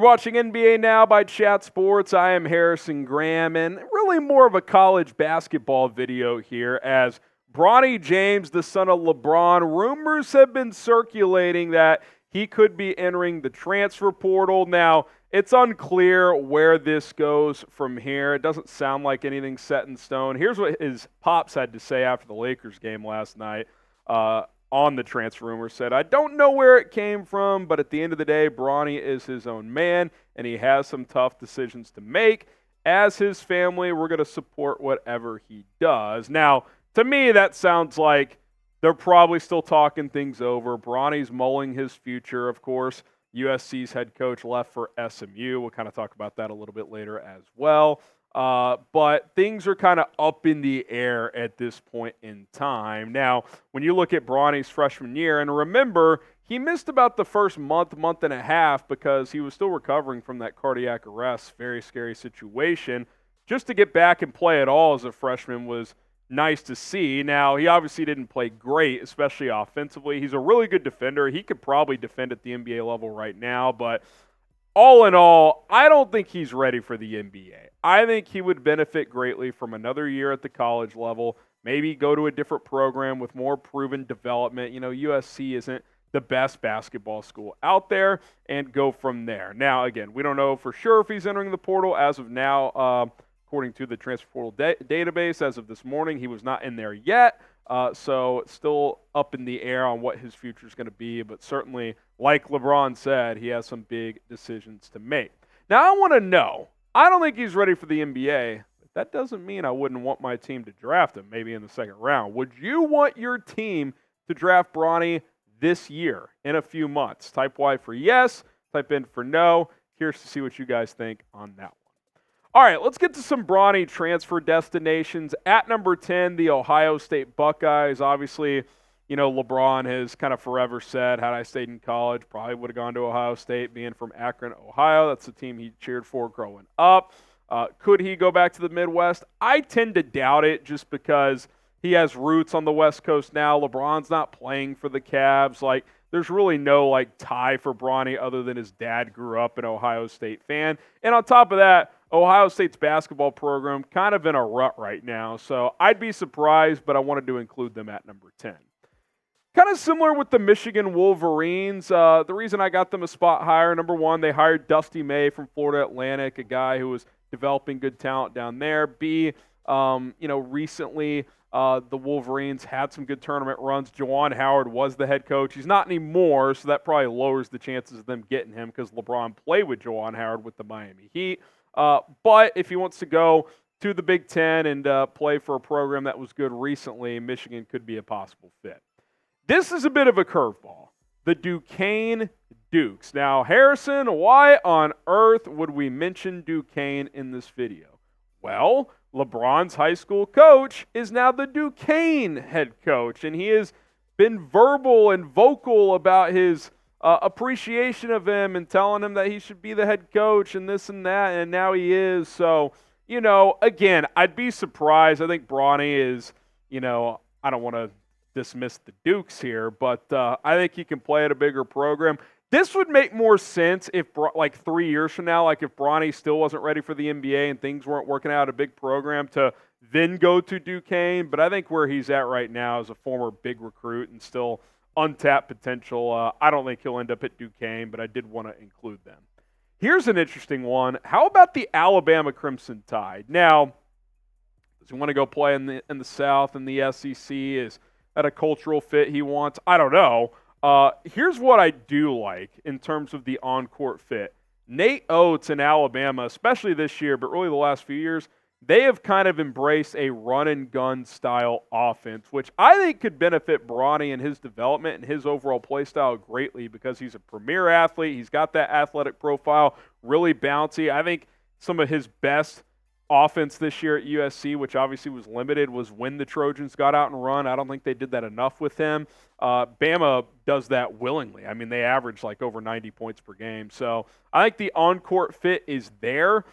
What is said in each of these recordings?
watching NBA Now by Chat Sports. I am Harrison Graham, and really more of a college basketball video here as Bronny James, the son of LeBron, rumors have been circulating that he could be entering the transfer portal. Now, it's unclear where this goes from here. It doesn't sound like anything's set in stone. Here's what his pops had to say after the Lakers game last night on the transfer rumor. Said, "I don't know where it came from, but at the end of the day, Bronny is his own man, and he has some tough decisions to make. As his family, we're going to support whatever he does." Now, to me, that sounds like they're probably still talking things over. Bronny's mulling his future, of course. USC's head coach left for SMU. We'll kind of talk about that a little bit later as well. But things are kind of up in the air at this point in time. Now, when you look at Bronny's freshman year, and remember, he missed about the first month and a half because he was still recovering from that cardiac arrest, very scary situation. Just to get back and play at all as a freshman was nice to see. Now, he obviously didn't play great, especially offensively. He's a really good defender. He could probably defend at the NBA level right now, but all in all, I don't think he's ready for the NBA. I think he would benefit greatly from another year at the college level, maybe go to a different program with more proven development. You know, USC isn't the best basketball school out there, and go from there. Now, again, we don't know for sure if he's entering the portal. As of now, according to the transfer portal database, as of this morning, he was not in there yet. So it's still up in the air on what his future is going to be. But certainly, like LeBron said, he has some big decisions to make. Now, I want to know, I don't think he's ready for the NBA. But that doesn't mean I wouldn't want my team to draft him maybe in the second round. Would you want your team to draft Bronny this year in a few months? Type Y for yes, type in for no. Curious to see what you guys think on that one. All right, let's get to some Bronny transfer destinations. At number 10, the Ohio State Buckeyes. Obviously, you know, LeBron has kind of forever said, had I stayed in college, probably would have gone to Ohio State, being from Akron, Ohio. That's the team he cheered for growing up. Could he go back to the Midwest? I tend to doubt it just because he has roots on the West Coast now. LeBron's not playing for the Cavs. Like, there's really no, like, tie for Bronny other than his dad grew up an Ohio State fan. And on top of that, Ohio State's basketball program kind of in a rut right now. So I'd be surprised, but I wanted to include them at number 10. Kind of similar with the Michigan Wolverines. The reason I got them a spot higher, number one, they hired Dusty May from Florida Atlantic, a guy who was developing good talent down there. B, recently the Wolverines had some good tournament runs. Juwan Howard was the head coach. He's not anymore, so that probably lowers the chances of them getting him because LeBron played with Juwan Howard with the Miami Heat. But if he wants to go to the Big Ten and play for a program that was good recently, Michigan could be a possible fit. This is a bit of a curveball. The Duquesne Dukes. Now, Harrison, why on earth would we mention Duquesne in this video? Well, LeBron's high school coach is now the Duquesne head coach, and he has been verbal and vocal about his appreciation of him and telling him that he should be the head coach and this and that, and now he is. So, you know, again, I'd be surprised. I think Bronny is, I don't want to dismiss the Dukes here, but I think he can play at a bigger program. This would make more sense if, like 3 years from now, like if Bronny still wasn't ready for the NBA and things weren't working out, a big program to then go to Duquesne. But I think where he's at right now is a former big recruit and still untapped potential. I don't think he'll end up at Duquesne, but I did want to include them. Here's an interesting one. How about the Alabama Crimson Tide? Now, does he want to go play in the South and the SEC? Is that a cultural fit he wants? I don't know. Here's what I do like in terms of the on-court fit. Nate Oates in Alabama, especially this year, but really the last few years, they have kind of embraced a run-and-gun style offense, which I think could benefit Bronny and his development and his overall play style greatly because he's a premier athlete. He's got that athletic profile, really bouncy. I think some of his best offense this year at USC, which obviously was limited, was when the Trojans got out and run. I don't think they did that enough with him. Bama does that willingly. I mean, they average like over 90 points per game. So I think the on-court fit is there.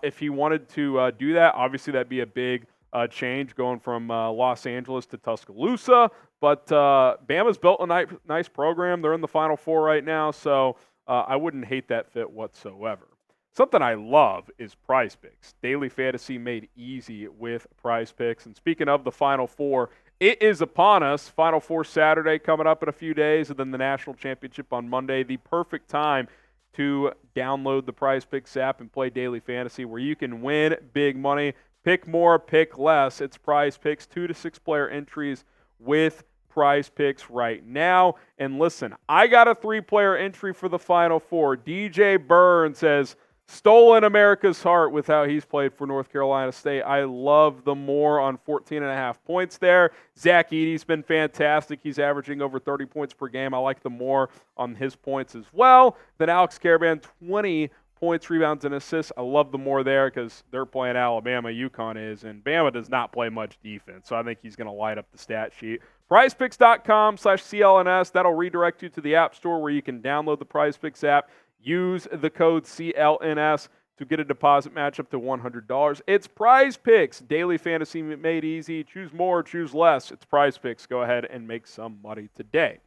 If he wanted to do that, obviously that'd be a big change going from Los Angeles to Tuscaloosa. But Bama's built a nice program. They're in the Final Four right now. So I wouldn't hate that fit whatsoever. Something I love is PrizePicks. Daily fantasy made easy with PrizePicks. And speaking of the Final Four, it is upon us. Final Four Saturday coming up in a few days, and then the National Championship on Monday. The perfect time to download the PrizePicks app and play daily fantasy where you can win big money. Pick more, pick less. It's PrizePicks, 2 to 6 player entries with PrizePicks right now. And listen, I got a 3-player entry for the Final Four. DJ Burns has stolen America's heart with how he's played for North Carolina State. I love the more on 14.5 points there. Zach Edey's been fantastic. He's averaging over 30 points per game. I like the more on his points as well. Then Alex Caravan, 20 points, rebounds, and assists. I love the more there because they're playing Alabama. UConn is, and Bama does not play much defense, so I think he's going to light up the stat sheet. PrizePicks.com/CLNS. That'll redirect you to the App Store where you can download the PrizePicks app. Use the code CLNS to get a deposit match up to $100. It's PrizePicks. Daily fantasy made easy. Choose more, choose less. It's PrizePicks. Go ahead and make some money today.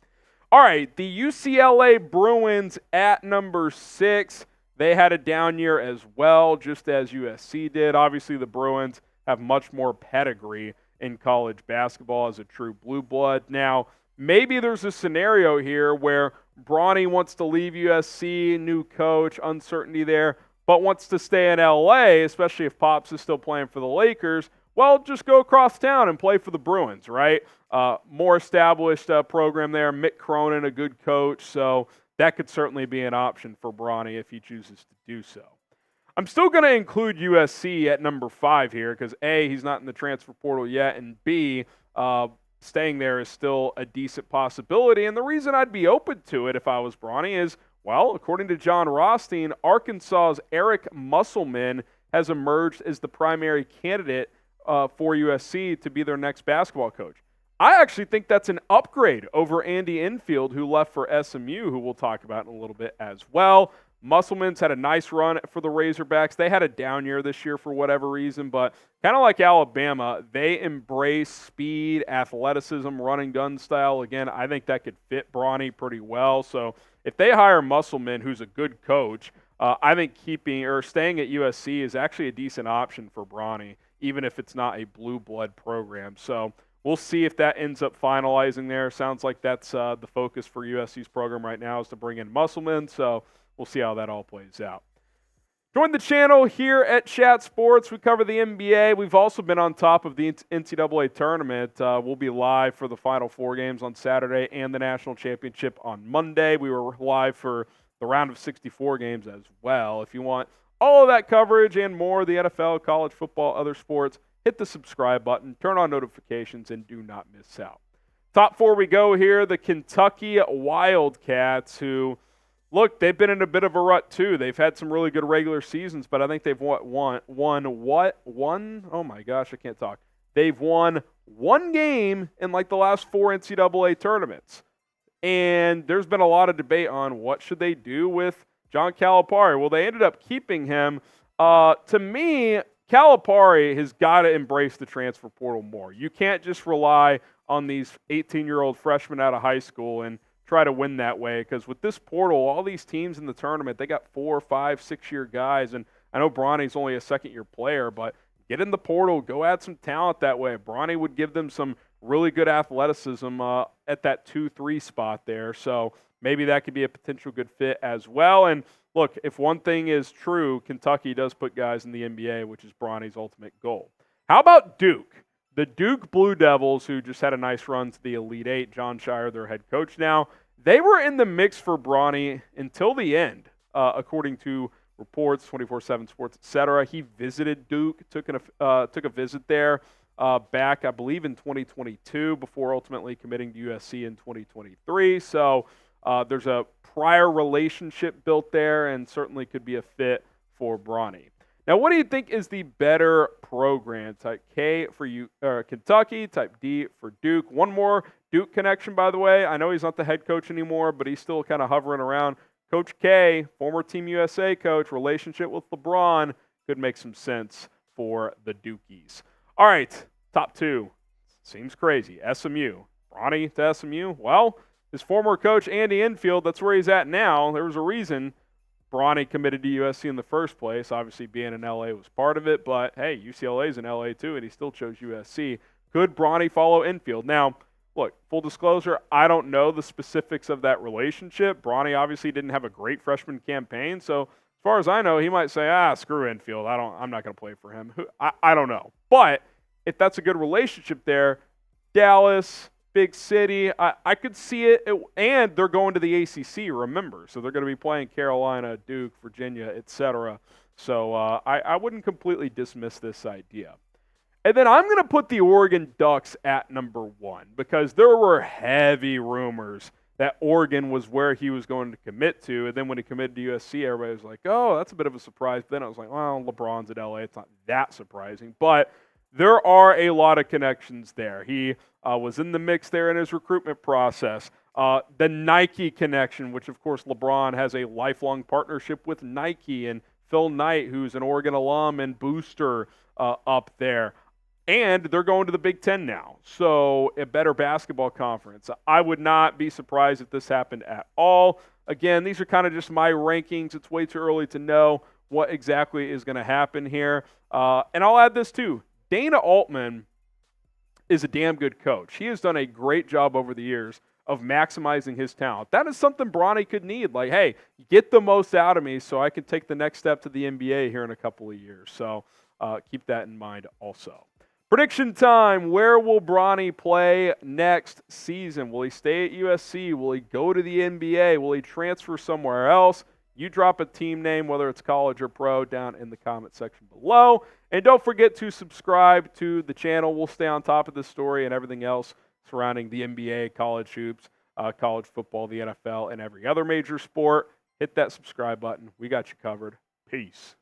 All right, the UCLA Bruins at number 6. They had a down year as well, just as USC did. Obviously, the Bruins have much more pedigree in college basketball as a true blue blood. Now, maybe there's a scenario here where Bronny wants to leave USC, new coach, uncertainty there, but wants to stay in LA, especially if Pops is still playing for the Lakers. Well, just go across town and play for the Bruins, right? More established program there. Mick Cronin, a good coach, so that could certainly be an option for Bronny if he chooses to do so. I'm still going to include USC at number 5 here because A, he's not in the transfer portal yet, and B, staying there is still a decent possibility. And the reason I'd be open to it if I was Bronny is, well, according to John Rothstein, Arkansas's Eric Musselman has emerged as the primary candidate for USC to be their next basketball coach. I actually think that's an upgrade over Andy Enfield, who left for SMU, who we'll talk about in a little bit as well. Musselman's had a nice run for the Razorbacks. They had a down year this year for whatever reason, but kind of like Alabama, they embrace speed, athleticism, running gun style. Again, I think that could fit Bronny pretty well. So if they hire Musselman, who's a good coach, I think keeping or staying at USC is actually a decent option for Bronny, even if it's not a blue blood program. So we'll see if that ends up finalizing there. Sounds like that's the focus for USC's program right now is to bring in Musselman. So we'll see how that all plays out. Join the channel here at Chat Sports. We cover the NBA. We've also been on top of the NCAA tournament. We'll be live for the Final Four games on Saturday and the National Championship on Monday. We were live for the round of 64 games as well. If you want all of that coverage and more, the NFL, college football, other sports, hit the subscribe button, turn on notifications, and do not miss out. Top 4 we go here. The Kentucky Wildcats, who, look, they've been in a bit of a rut too. They've had some really good regular seasons, but I think they've won? Oh my gosh, I can't talk. They've won one game in like the last 4 NCAA tournaments. And there's been a lot of debate on what should they do with John Calipari. Well, they ended up keeping him. To me, Calipari has got to embrace the transfer portal more. You can't just rely on these 18-year-old freshmen out of high school and try to win that way, because with this portal, all these teams in the tournament, they got 4, 5, 6-year guys, and I know Bronny's only a second-year player, but get in the portal, go add some talent that way. Bronny would give them some really good athleticism at that 2-3 spot there, so maybe that could be a potential good fit as well. And look, if one thing is true, Kentucky does put guys in the NBA, which is Bronny's ultimate goal. How about Duke? The Duke Blue Devils, who just had a nice run to the Elite Eight, John Shire, their head coach now, they were in the mix for Bronny until the end, according to reports, 24/7 Sports, etc. He visited Duke, took a visit there back, I believe, in 2022 before ultimately committing to USC in 2023. So there's a prior relationship built there and certainly could be a fit for Bronny. Now, what do you think is the better program? Type K for Kentucky, type D for Duke. One more Duke connection, by the way. I know he's not the head coach anymore, but he's still kind of hovering around. Coach K, former Team USA coach, relationship with LeBron, could make some sense for the Dukies. All right, top 2. Seems crazy. SMU. Bronny to SMU? Well, his former coach, Andy Enfield, that's where he's at now. There was a reason Bronny committed to USC in the first place. Obviously, being in LA was part of it, but hey, UCLA's in LA too, and he still chose USC. Could Bronny follow Enfield? Now, look, full disclosure, I don't know the specifics of that relationship. Bronny obviously didn't have a great freshman campaign, so as far as I know, he might say, screw Enfield. I'm not going to play for him. I don't know. But if that's a good relationship there, Dallas, big city, I could see it. And they're going to the ACC, remember. So they're going to be playing Carolina, Duke, Virginia, etc. So I wouldn't completely dismiss this idea. And then I'm going to put the Oregon Ducks at number 1 because there were heavy rumors that Oregon was where he was going to commit to. And then when he committed to USC, everybody was like, oh, that's a bit of a surprise. But then I was like, well, LeBron's at LA. It's not that surprising. But there are a lot of connections there. He was in the mix there in his recruitment process. The Nike connection, which, of course, LeBron has a lifelong partnership with Nike, and Phil Knight, who's an Oregon alum and booster up there. And they're going to the Big Ten now, so a better basketball conference. I would not be surprised if this happened at all. Again, these are kind of just my rankings. It's way too early to know what exactly is going to happen here. And I'll add this too. Dana Altman is a damn good coach. He has done a great job over the years of maximizing his talent. That is something Bronny could need. Like, hey, get the most out of me so I can take the next step to the NBA here in a couple of years. So keep that in mind also. Prediction time. Where will Bronny play next season? Will he stay at USC? Will he go to the NBA? Will he transfer somewhere else? You drop a team name, whether it's college or pro, down in the comment section below. And don't forget to subscribe to the channel. We'll stay on top of this story and everything else surrounding the NBA, college hoops, college football, the NFL, and every other major sport. Hit that subscribe button. We got you covered. Peace.